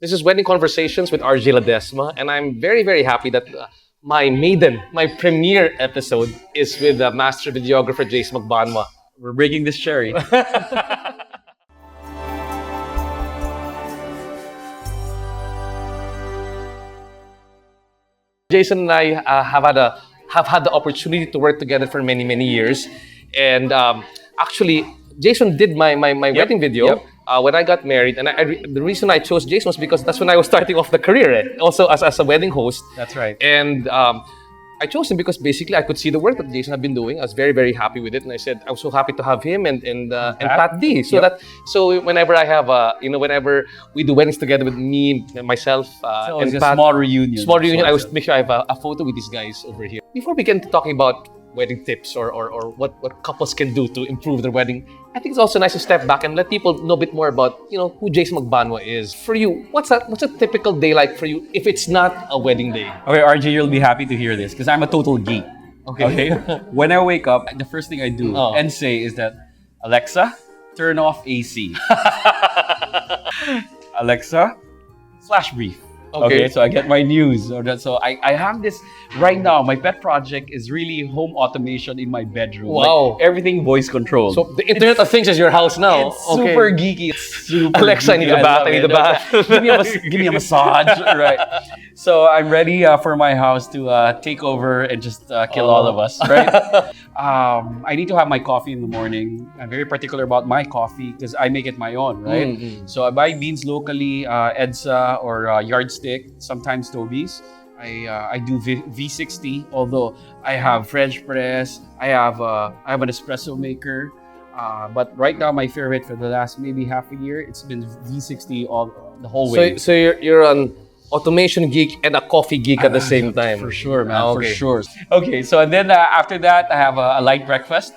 This is Wedding Conversations with RJ Ledesma, and I'm very, very happy that my premiere episode is with the master videographer, Jason Magbanua. We're breaking this cherry. Jason and I have had the opportunity to work together for many, many years, and actually, Jason did my wedding video. When I got married, and the reason I chose Jason was because that's when I was starting off the career, also as a wedding host. That's right. And I chose him because basically I could see the work that Jason had been doing. I was very, very happy with it, and I said I was so happy to have him and Pat D. So whenever I have whenever we do weddings together with me and myself and Pat, small reunion. I always make sure I have a photo with these guys over here. Before we get into talking about wedding tips or what couples can do to improve their wedding, I think it's also nice to step back and let people know a bit more about who Jason Magbanua is. For you, what's a typical day like for you if it's not a wedding day? Okay, RJ, you'll be happy to hear this because I'm a total geek. Okay. When I wake up, the first thing I do and say is that, Alexa, turn off AC. Alexa, flash brief. Okay, so I get my news. So I have this right now. My pet project is really home automation in my bedroom. Wow. Like, everything voice controlled. So the Internet of Things is your house now. It's super geeky. It's super Alexa, geeky. I need a bath. I need a bath. Give me a massage. Right. So I'm ready for my house to take over and just kill all of us. Right. I need to have my coffee in the morning. I'm very particular about my coffee because I make it my own. Right. Mm-hmm. So I buy beans locally, EDSA or Yardstick, sometimes Toby's. I do V60, although I have French press. I have an espresso maker. But right now, my favorite for the last maybe half a year, it's been V60 the whole way. So you're an automation geek and a coffee geek at the same time. For sure, man. For sure. Okay, so and then after that, I have a light breakfast.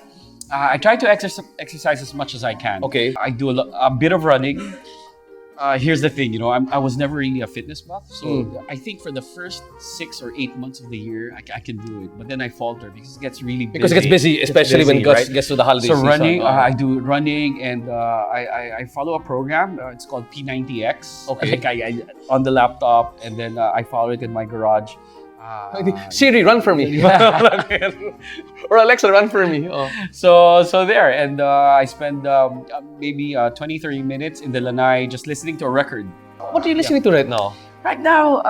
I try to exercise as much as I can. Okay. I do a bit of running. Here's the thing, I was never really a fitness buff. So I think for the first 6 or 8 months of the year, I can do it. But then I falter because it gets really busy. Because it gets busy, especially when it gets to the holiday season. So running, I do running and I follow a program. It's called P90X. Okay. Like I on the laptop, and then I follow it in my garage. Siri, run for me. Or Alexa, run for me. So there, and I spend maybe 20-30 minutes in the lanai just listening to a record. What are you listening to right now? Right now,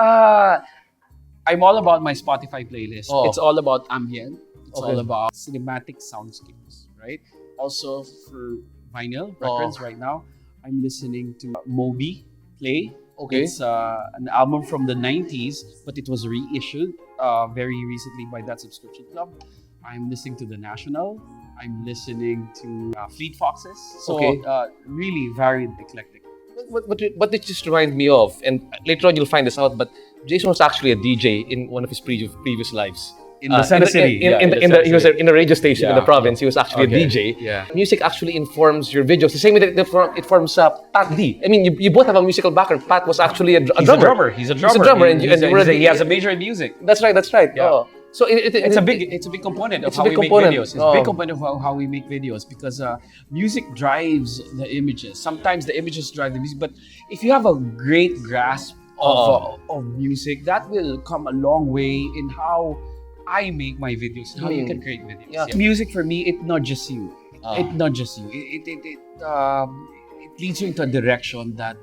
I'm all about my Spotify playlist. It's all about ambient. It's all about cinematic soundscapes, right? Also for vinyl records right now, I'm listening to Moby Play. Okay. It's an album from the 90s, but it was reissued very recently by that subscription club. I'm listening to The National. I'm listening to Fleet Foxes. So really varied, eclectic. What did just remind me of, and later on you'll find this out, but Jason was actually a DJ in one of his previous lives. In the center city. He was in a radio station in the province. He was actually a DJ. Yeah. Music actually informs your videos. The same way that it forms Pat D. I mean, you both have a musical background. Pat was actually a drummer. He's a drummer. He has a major in music. That's right. Yeah. So it's a big component of how we make videos. It's a big component of how we make videos because music drives the images. Sometimes the images drive the music, but if you have a great grasp of music, that will come a long way in how I make my videos, how you can create videos. Yeah. Music for me, it nudges you. It nudges you. It leads you into a direction that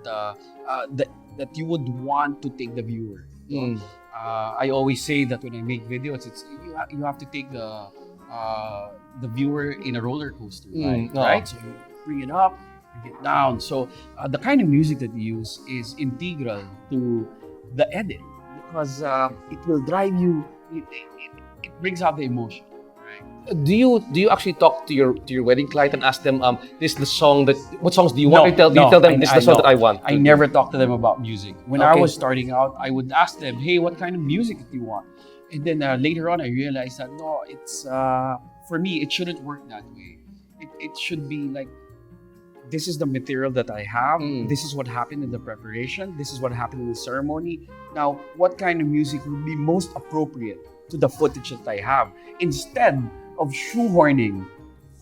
you would want to take the viewer. I always say that when I make videos, you have to take the viewer in a roller coaster, right? So you bring it up, bring it down. So the kind of music that you use is integral to the edit because it will drive you. It brings out the emotion. Right? Do you actually talk to your wedding client and ask them, this is the song what songs do you want? Do you tell them this is the song that I want? I never talk to them about music. When I was starting out, I would ask them, hey, what kind of music do you want? And then later on, I realized that no, it's for me, it shouldn't work that way. It should be like, this is the material that I have. This is what happened in the preparation. This is what happened in the ceremony. Now, what kind of music would be most appropriate to the footage that I have? Instead of shoehorning,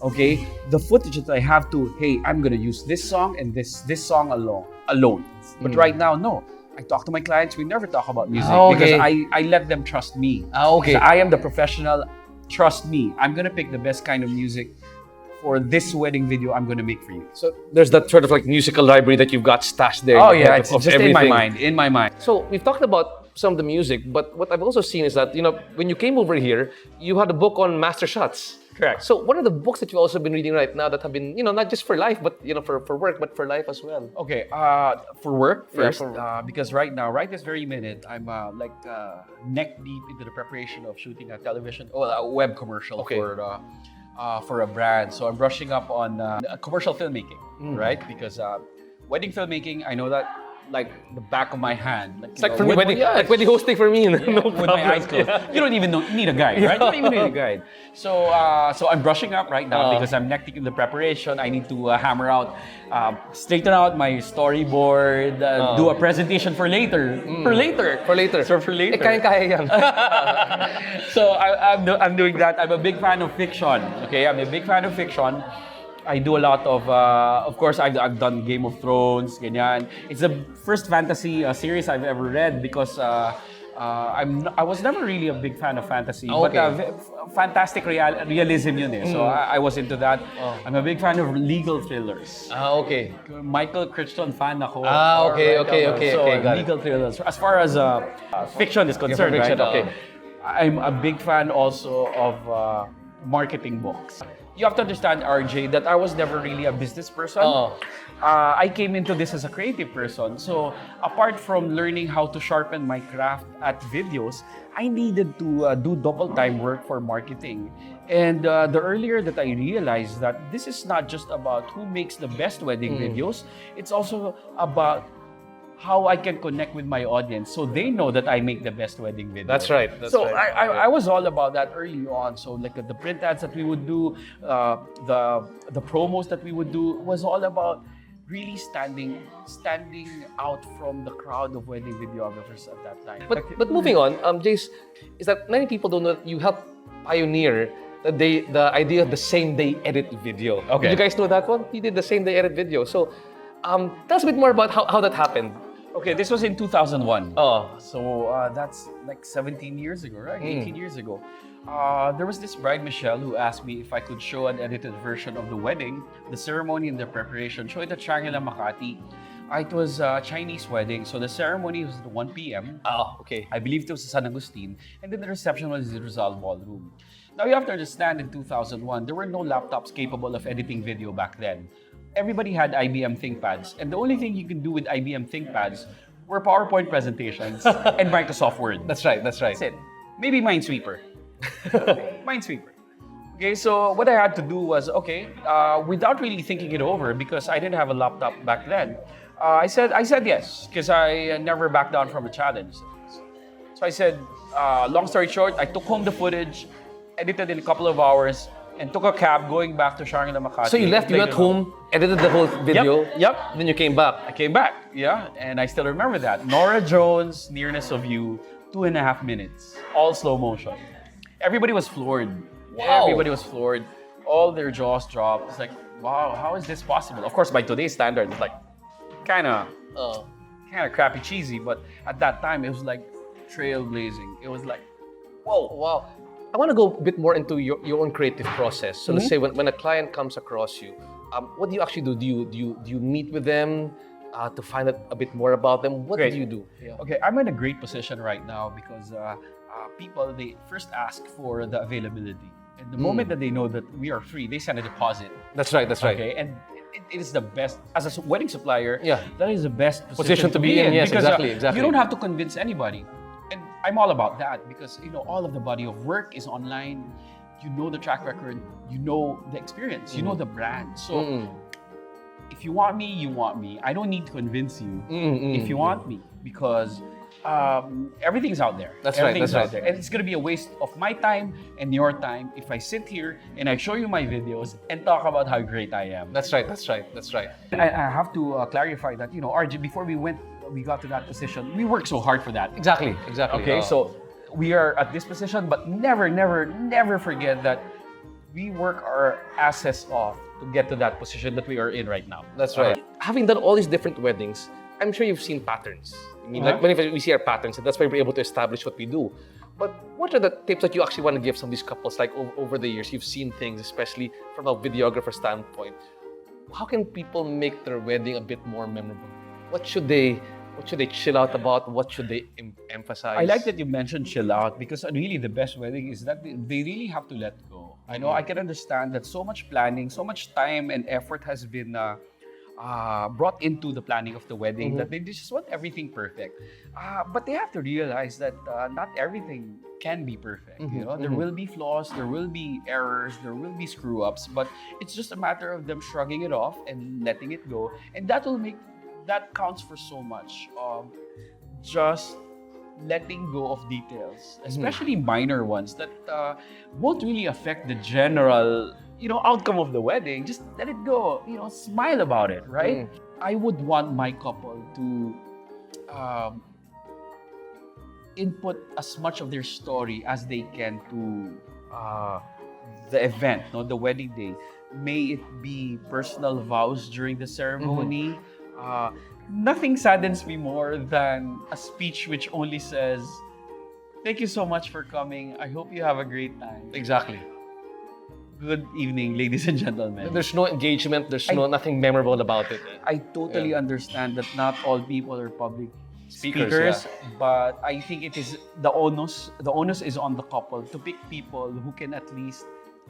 the footage that I have to, hey, I'm gonna use this song and this song alone. But right now, no. I talk to my clients. We never talk about music Okay. because I let them trust me. Okay. So I am the professional. Trust me. I'm gonna pick the best kind of music for this wedding video I'm gonna make for you. So there's that sort of like musical library that you've got stashed there. Oh in your yeah, head it's of just in my everything. mind. In my mind. So we've talked about some of the music, but what I've also seen is that, when you came over here, you had a book on master shots. Correct. So what are the books that you've also been reading right now that have been, not just for life, but, for work, but for life as well? Okay, for work Yeah, first, for- because right now, right this very minute, I'm neck deep into the preparation of shooting a a web commercial Okay. for a brand. So I'm brushing up on commercial filmmaking, Mm. right? Because wedding filmmaking, I know that like the back of my hand. It's like for me, wedding hosting for me. Yeah, No with my eyes problem. closed. You don't even need a guide, right? You don't even need a guide. So I'm brushing up right now because I'm neck deep in the preparation. I need to hammer out, straighten out my storyboard, do a presentation for later. For later. For later. So for later. Kaya yan. So I'm doing that. I'm a big fan of fiction. Okay, I'm a big fan of fiction. I do a lot of course, I've done Game of Thrones, ganyan. It's the first fantasy series I've ever read because I was never really a big fan of fantasy, but fantastic realism yun eh. So I was into that. I'm a big fan of legal thrillers. Okay. Michael Crichton fan ako. Okay, So got it. legal thrillers. As far as fiction is concerned, fiction, right? Okay. I'm a big fan also of marketing books. You have to understand, RJ, that I was never really a business person. I came into this as a creative person. So apart from learning how to sharpen my craft at videos, I needed to do double time work for marketing. And the earlier that I realized that this is not just about who makes the best wedding videos, it's also about how I can connect with my audience so they know that I make the best wedding video. That's right. I was all about that early on. So like the print ads that we would do, the promos that we would do was all about really standing out from the crowd of wedding videographers at that time. But moving on, Jace, is that many people don't know that you helped pioneer the idea of the same day edit video. Okay. Did you guys know that one? You did the same day edit video. So tell us a bit more about how that happened. Okay, this was in 2001. Oh. So that's like 17 years ago, right? 18 years ago. There was this bride, Michelle, who asked me if I could show an edited version of the wedding, the ceremony and the preparation, show it at Shangri-La Makati. It was a Chinese wedding, so the ceremony was at 1 p.m. Oh, okay. I believe it was San Agustin, and then the reception was in the Rizal Ballroom. Now you have to understand, in 2001, there were no laptops capable of editing video back then. Everybody had IBM ThinkPads, and the only thing you can do with IBM ThinkPads were PowerPoint presentations and Microsoft Word. That's right. That's it. Maybe Minesweeper. Minesweeper. Okay, so what I had to do was, without really thinking it over, because I didn't have a laptop back then, I said yes, because I never backed down from a challenge. So I said, long story short, I took home the footage, edited in a couple of hours, and took a cab going back to Shangri-La Makati. So you went home, edited the whole video. Yep. Then you came back. I came back, yeah, and I still remember that. Nora Jones, Nearness of You, 2.5 minutes, all slow motion. Everybody was floored. Wow. Everybody was floored. All their jaws dropped. It's like, wow, how is this possible? Of course, by today's standards, it's like kind of crappy, cheesy. But at that time, it was like trailblazing. It was like, whoa, Wow. I want to go a bit more into your own creative process. So let's say when a client comes across you, what do you actually do? Do you meet with them to find out a bit more about them? What do you do? Yeah. Okay, I'm in a great position right now because people, they first ask for the availability. And the moment that they know that we are free, they send a deposit. That's right. Okay, and it is the best, as a wedding supplier, that is the best Position to be in. Yes, because, exactly. You don't have to convince anybody. And I'm all about that because, all of the body of work is online. You know the track record, you know the experience, you know the brand. So if you want me, you want me. I don't need to convince you if you want me because everything's out there. Everything's out there. And it's going to be a waste of my time and your time if I sit here and I show you my videos and talk about how great I am. That's right. I have to clarify that, RJ, before we got to that position, we worked so hard for that. Exactly. Okay, so we are at this position, but never forget that we work our asses off to get to that position that we are in right now. That's right. Having done all these different weddings, I'm sure you've seen patterns. I mean, like whenever we see our patterns, and that's why we're able to establish what we do. But what are the tips that you actually want to give some of these couples? Like over the years, you've seen things, especially from a videographer standpoint. How can people make their wedding a bit more memorable? What should they chill out about? What should they emphasize? I like that you mentioned chill out, because really the best wedding is that they really have to let go. I know I can understand that so much planning, so much time and effort has been brought into the planning of the wedding that they just want everything perfect. But they have to realize that not everything can be perfect. You know, there will be flaws, there will be errors, there will be screw ups, but it's just a matter of them shrugging it off and letting it go, and that counts for so much. Just letting go of details, especially minor ones that won't really affect the general, outcome of the wedding. Just let it go. Smile about it, right? I would want my couple to input as much of their story as they can to the event, the wedding day. May it be personal vows during the ceremony. Nothing saddens me more than a speech which only says, "Thank you so much for coming. I hope you have a great time. Exactly. Good evening, ladies and gentlemen." There's no engagement. There's nothing memorable about it. I totally understand that not all people are public Speakers, speakers, but I think it is the onus. The onus is on the couple to pick people who can at least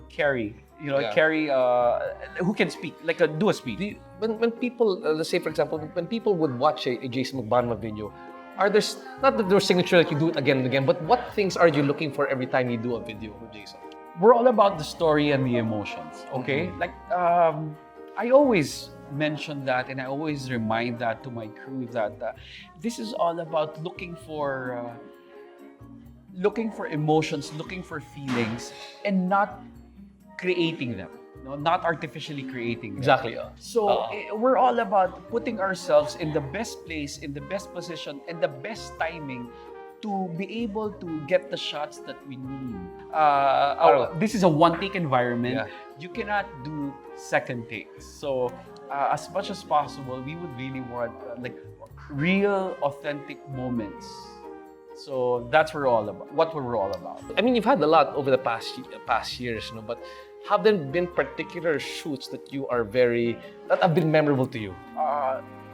carry, who can speak, do a speech. When people, let's say for example, when people would watch a Jason Magbanua video, are there not that there's signature that you do it again and again, but what things are you looking for every time you do a video with Jason? We're all about the story and the emotions, okay? I always mention that, and I always remind that to my crew that this is all about looking for emotions, looking for feelings, and not creating them, not artificially creating them. Exactly. So we're all about putting ourselves in the best place, in the best position, and the best timing to be able to get the shots that we need. This is a one-take environment. Yeah. You cannot do second takes. So as much as possible, we would really want real, authentic moments. So that's what we're all about. I mean, you've had a lot over the past years, but have there been particular shoots that have been memorable to you?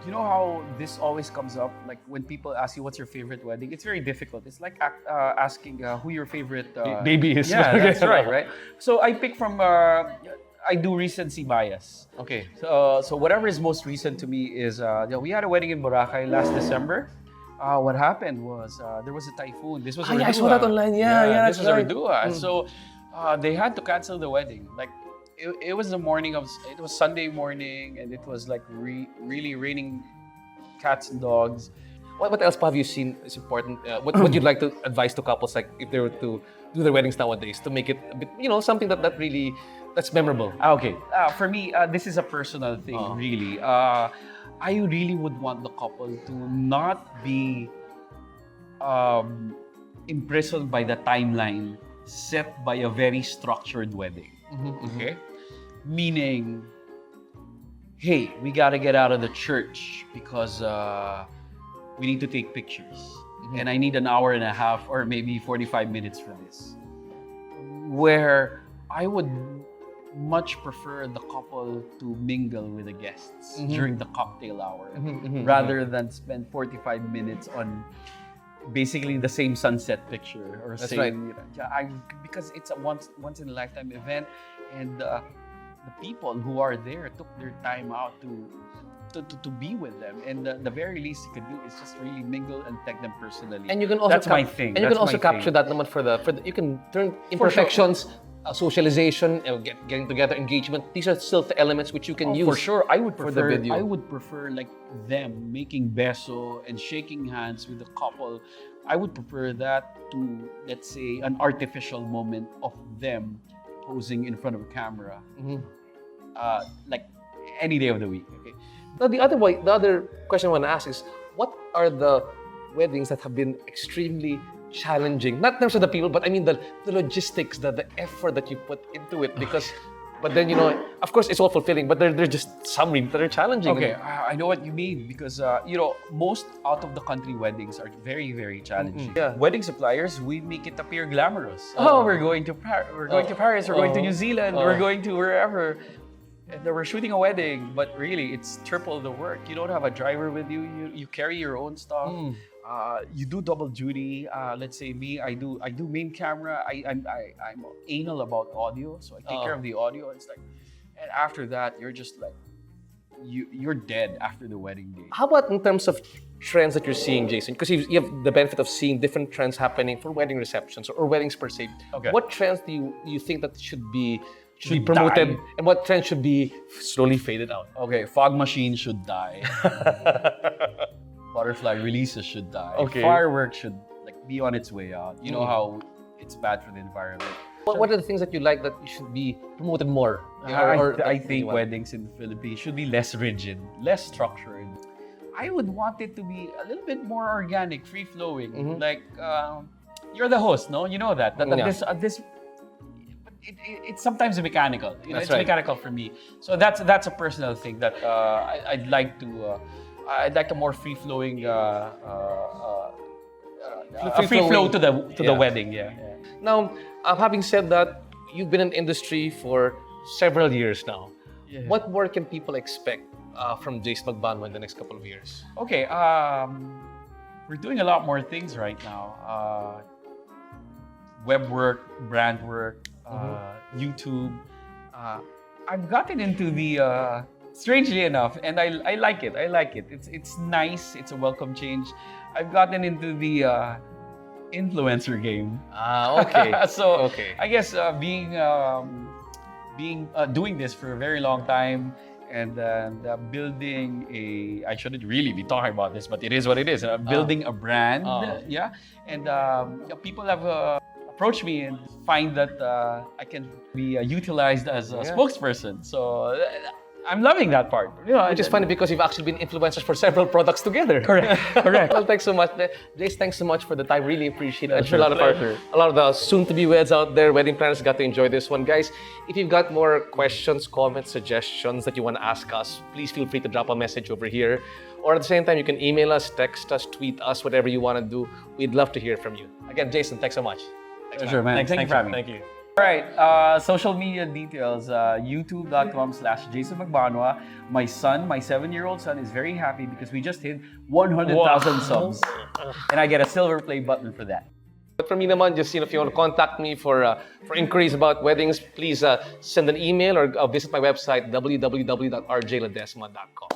You know how this always comes up, like when people ask you what's your favorite wedding, it's very difficult. It's like asking who your favorite baby is. Yeah, that's right. So I pick from I do recency bias. Okay. So whatever is most recent to me is we had a wedding in Boracay last December. What happened was there was a typhoon. This was I saw that online. Yeah, this was Ardua. So they had to cancel the wedding. It was it was Sunday morning, and it was really raining cats and dogs. What else have you seen is important? What you'd like to advise to couples, like if they were to do their weddings nowadays, to make it a bit, something that's memorable? Okay. For me, this is a personal thing, really. I really would want the couple to not be imprisoned by the timeline set by a very structured wedding. Okay? Meaning, hey, we gotta get out of the church because we need to take pictures. And I need an hour and a half or maybe 45 minutes for this. Where I would much prefer the couple to mingle with the guests during the cocktail hour rather than spend 45 minutes on basically the same sunset picture or That's same, because it's a once in a lifetime event, and the people who are there took their time out to be with them, and the very least you can do is just really mingle and tag them personally. And you can also that's my thing. And you can also capture that naman for the you can turn imperfections, socialization, getting together, engagement. These are still the elements which you can use. For sure, I would for the prefer. video. I would prefer them making beso and shaking hands with the couple. I would prefer that to, let's say, an artificial moment of them posing in front of a camera, any day of the week. Okay. Now the other question I want to ask is, what are the weddings that have been extremely challenging? Not in terms of the people, but I mean the logistics, the effort that you put into it. Because But then, of course, it's all fulfilling, but there are just some reasons that are challenging. Okay, I know what you mean because most out of the country weddings are very, very challenging. Yeah. Wedding suppliers, we make it appear glamorous. Oh, we're going to Paris, we're going to New Zealand, we're going to wherever, and then we're shooting a wedding. But really, it's triple the work. You don't have a driver with you. You carry your own stuff. You do double duty. Let's say me, I do main camera. I'm anal about audio, so I take care of the audio. It's like, and after that, you're just like, you're dead after the wedding day. How about in terms of trends that you're seeing, Jason? Because you have the benefit of seeing different trends happening for wedding receptions or weddings per se. Okay. What trends do you think that should be promoted, and what trends should be slowly faded out? Okay, fog machines should die. Butterfly releases should die. Okay. Fireworks should be on its way out. You know how it's bad for the environment. What are the things that you like that should be promoted more? I think weddings in the Philippines should be less rigid, less structured. I would want it to be a little bit more organic, free-flowing. Like, you're the host, no? You know that. It's sometimes mechanical. It's right. mechanical for me. So that's a personal thing that I'd like to. I'd like a more free-flowing, free flow to the wedding. Yeah. Now, having said that, you've been in the industry for several years now. Yeah. What more can people expect from Jason Magbanua in the next couple of years? Okay, we're doing a lot more things right now. Web work, brand work, YouTube. I've gotten into the strangely enough, and I like it. I like it. It's nice. It's a welcome change. I've gotten into the influencer game. Okay. So I guess doing this for a very long time and building I shouldn't really be talking about this, but it is what it is. Building a brand, yeah. And people have approached me and find that I can be utilized as a spokesperson. So I'm loving that part. Which is funny because you've actually been influencers for several products together. Correct. Well, thanks so much. Jace, thanks so much for the time. Really appreciate it. I'm sure a lot of the soon-to-be weds out there, wedding planners, got to enjoy this one. Guys, if you've got more questions, comments, suggestions that you want to ask us, please feel free to drop a message over here. Or at the same time, you can email us, text us, tweet us, whatever you want to do. We'd love to hear from you. Again, Jason, thanks so much. Pleasure, man. Thank you for having me. Thank you. All right, social media details, youtube.com/Jason Magbanua. My 7-year-old son, is very happy because we just hit 100,000 subs. And I get a silver play button for that. But for me naman, just if you want to contact me for inquiries about weddings, please send an email or visit my website, www.rjladesma.com.